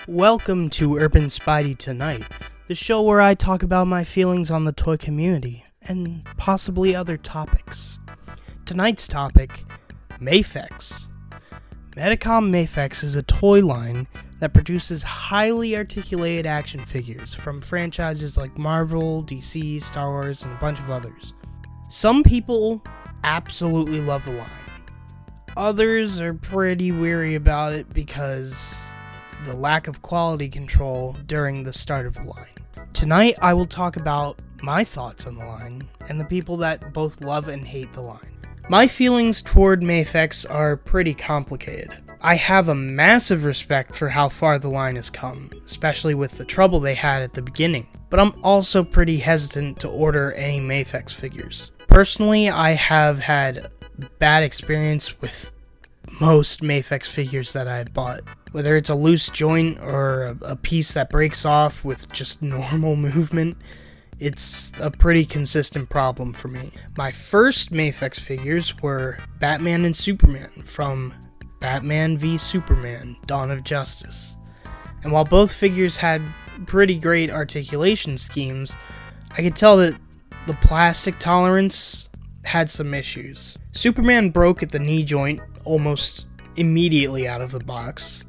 Welcome to Urban Spidey Tonight, the show where I talk about my feelings on the toy community, and possibly other topics. Tonight's topic, mah-fex. Medicom mah-fex is a toy line that produces highly articulated action figures from franchises like Marvel, DC, Star Wars, and a bunch of others. Some people absolutely love the line. Others are pretty weary about it because the lack of quality control during the start of the line. Tonight I will talk about my thoughts on the line and the people that both love and hate the line. My feelings toward mah-fex are pretty complicated. I have a massive respect for how far the line has come, especially with the trouble they had at the beginning, but I'm also pretty hesitant to order any mah-fex figures. Personally, I have had bad experience with most mah-fex figures that I've bought. Whether it's a loose joint or a piece that breaks off with just normal movement, it's a pretty consistent problem for me. My first mah-fex figures were Batman and Superman from Batman v Superman: Dawn of Justice. And while both figures had pretty great articulation schemes, I could tell that the plastic tolerance had some issues. Superman broke at the knee joint almost immediately out of the box,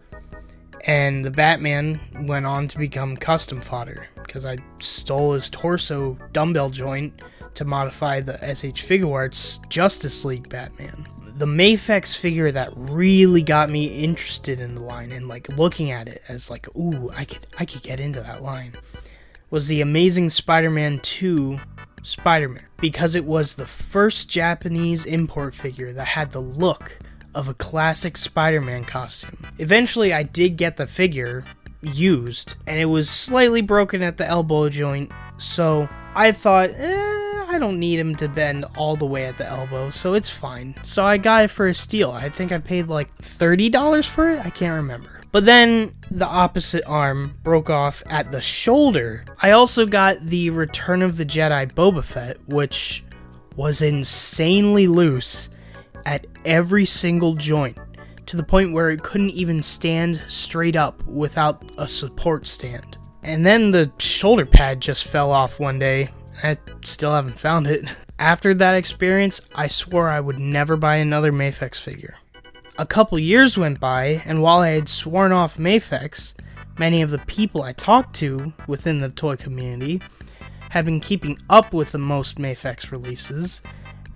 and the Batman went on to become custom fodder because I stole his torso dumbbell joint to modify the SH Figuarts Justice League Batman. The mah-fex figure that really got me interested in the line and looking at it as ooh, I could get into that line was the Amazing Spider-Man 2 Spider-Man, because it was the first Japanese import figure that had the look of a classic Spider-Man costume. Eventually I did get the figure used, and it was slightly broken at the elbow joint, so I thought, I don't need him to bend all the way at the elbow, so it's fine. So I got it for a steal. I think I paid $30 for it? I can't remember. But then the opposite arm broke off at the shoulder. I also got the Return of the Jedi Boba Fett, which was insanely loose at every single joint, to the point where it couldn't even stand straight up without a support stand. And then the shoulder pad just fell off one day. I still haven't found it. After that experience, I swore I would never buy another mah-fex figure. A couple years went by, and while I had sworn off mah-fex, many of the people I talked to within the toy community had been keeping up with the most mah-fex releases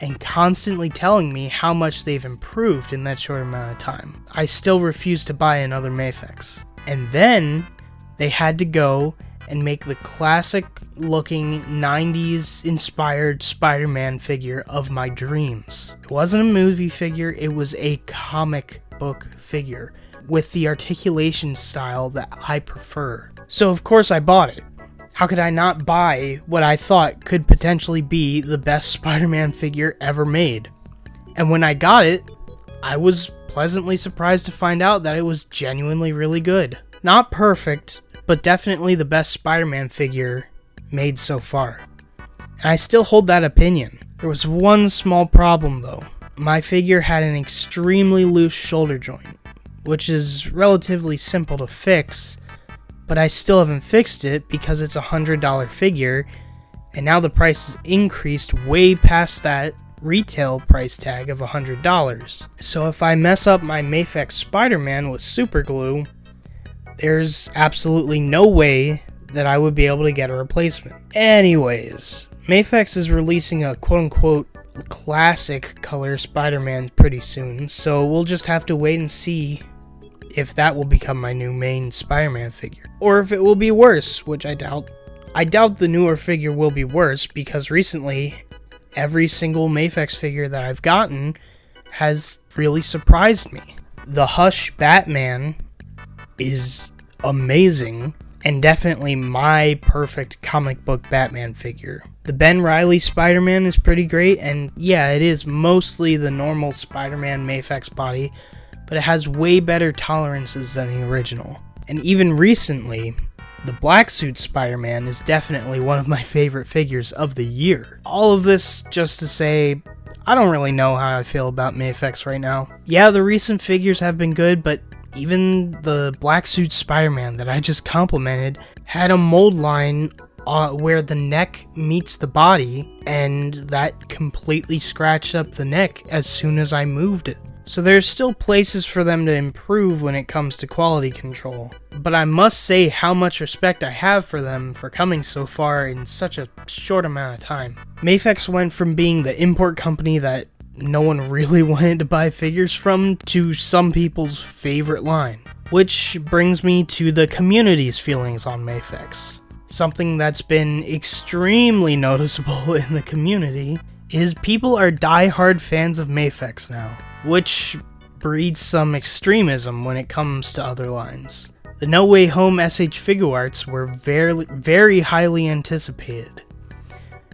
and constantly telling me how much they've improved in that short amount of time. I still refused to buy another mah-fex. And then they had to go and make the classic looking 90s inspired Spider-Man figure of my dreams. It wasn't a movie figure, it was a comic book figure with the articulation style that I prefer. So of course I bought it. How could I not buy what I thought could potentially be the best Spider-Man figure ever made? And when I got it, I was pleasantly surprised to find out that it was genuinely really good. Not perfect, but definitely the best Spider-Man figure made so far. And I still hold that opinion. There was one small problem though. My figure had an extremely loose shoulder joint, which is relatively simple to fix, but I still haven't fixed it because it's a $100 figure, and now the price has increased way past that retail price tag of $100. So if I mess up my mah-fex Spider-Man with super glue, there's absolutely no way that I would be able to get a replacement. Anyways, mah-fex is releasing a quote-unquote classic color Spider-Man pretty soon, so we'll just have to wait and see if that will become my new main Spider-Man figure. Or if it will be worse, which I doubt. I doubt the newer figure will be worse, because recently, every single mah-fex figure that I've gotten has really surprised me. The Hush Batman is amazing, and definitely my perfect comic book Batman figure. The Ben Reilly Spider-Man is pretty great, and yeah, it is mostly the normal Spider-Man mah-fex body, but it has way better tolerances than the original. And even recently, the Black Suit Spider-Man is definitely one of my favorite figures of the year. All of this just to say, I don't really know how I feel about mah-fex right now. Yeah, the recent figures have been good, but Even the black suit Spider-Man that I just complimented had a mold line where the neck meets the body, and that completely scratched up the neck as soon as I moved it. So there's still places for them to improve when it comes to quality control. But I must say how much respect I have for them for coming so far in such a short amount of time. Mafex went from being the import company that no one really wanted to buy figures from to some people's favorite line. Which brings me to the community's feelings on Mafex. Something that's been extremely noticeable in the community is people are die-hard fans of Mafex now, which breeds some extremism when it comes to other lines. The No Way Home SH figure arts were very highly anticipated,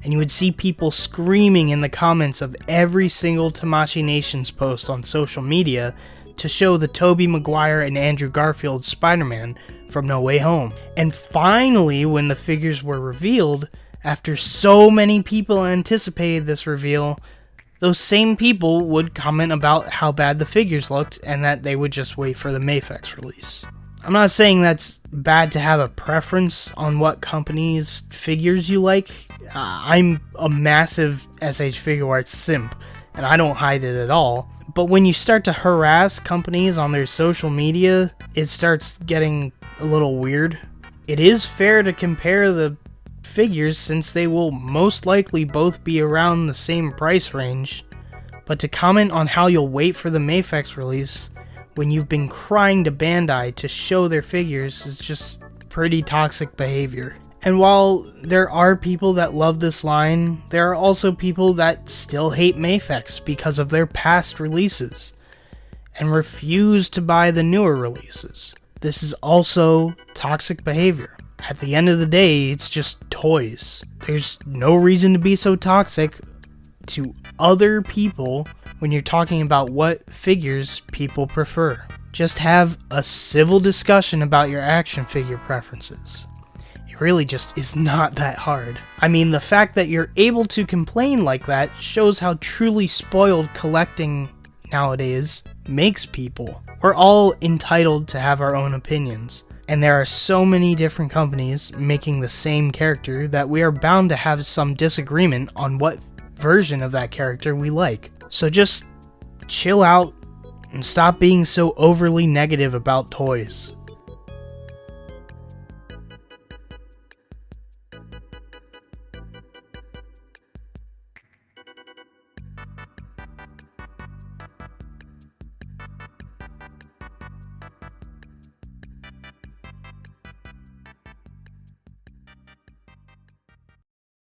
and you would see people screaming in the comments of every single Tamashii Nations post on social media to show the Tobey Maguire and Andrew Garfield Spider-Man from No Way Home. And finally, when the figures were revealed, after so many people anticipated this reveal, those same people would comment about how bad the figures looked and that they would just wait for the Mafex release. I'm not saying that's bad to have a preference on what company's figures you like. I'm a massive SH figure arts simp, and I don't hide it at all. But when you start to harass companies on their social media, it starts getting a little weird. It is fair to compare the figures since they will most likely both be around the same price range, but to comment on how you'll wait for the Mafex release when you've been crying to Bandai to show their figures is just pretty toxic behavior. And while there are people that love this line, there are also people that still hate Mafex because of their past releases and refuse to buy the newer releases. This is also toxic behavior. At the end of the day, it's just toys. There's no reason to be so toxic to other people when you're talking about what figures people prefer. Just have a civil discussion about your action figure preferences. It really just is not that hard. I mean, the fact that you're able to complain like that shows how truly spoiled collecting nowadays makes people. We're all entitled to have our own opinions, and there are so many different companies making the same character that we are bound to have some disagreement on what version of that character we like. So just chill out and stop being so overly negative about toys.